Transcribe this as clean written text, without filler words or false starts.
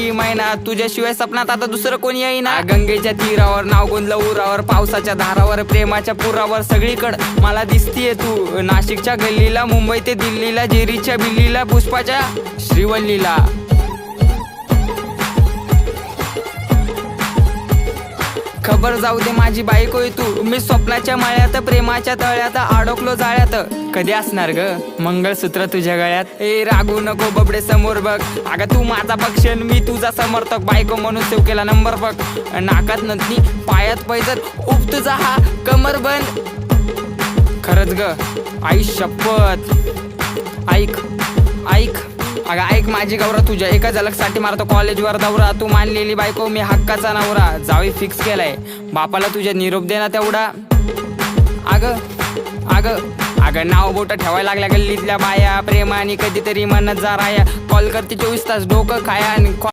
लाडकी मैना, तुझ्याशिवाय सपनात आता दुसरं कोणी येईना. गंगेच्या तीरावर नाव गोंदलं उरावर, पावसाच्या धारावर प्रेमाच्या पुरावर, सगळीकडं मला दिसतीये तू. नाशिकच्या गल्लीला, मुंबई ते दिल्लीला, जेरीच्या बिल्लीला, पुष्पाच्या श्रीवल्लीला. खबर जाऊ दे माझी बायकोय तू, मी स्वप्नाच्या मळ्यात प्रेमाच्या तळ्यात अडकलो जाळ्यात. कधी असणार ग मंगळसूत्र तुझ्या गळ्यात? ए रागू नको बबडे समोर बघ, अगं तू माझा पक्षण मी तुझा समर्थक, बायको म्हणून सेव केला नंबर बघ. नाकात नथनी पायात पैजर, उप तुझा हा कमर बंद. खरंच ग आई शपथ, ऐक ऐक अगं ऐक माझी गौरा, तुझ्या एका झलकसाठी मारतो कॉलेजवर दौरा. तू मानलेली बायको मी हक्काचा नवरा, जावी फिक्स केलाय बापाला तुझ्या निरोप दे ना तेवढा. अगं अगं अगं नाव बोट ठेवायला लागल्या गल्लीतल्या बाया, प्रेमाने कधीतरी मनत जा राया. कॉल करते 24 तास डोकं खाया आणि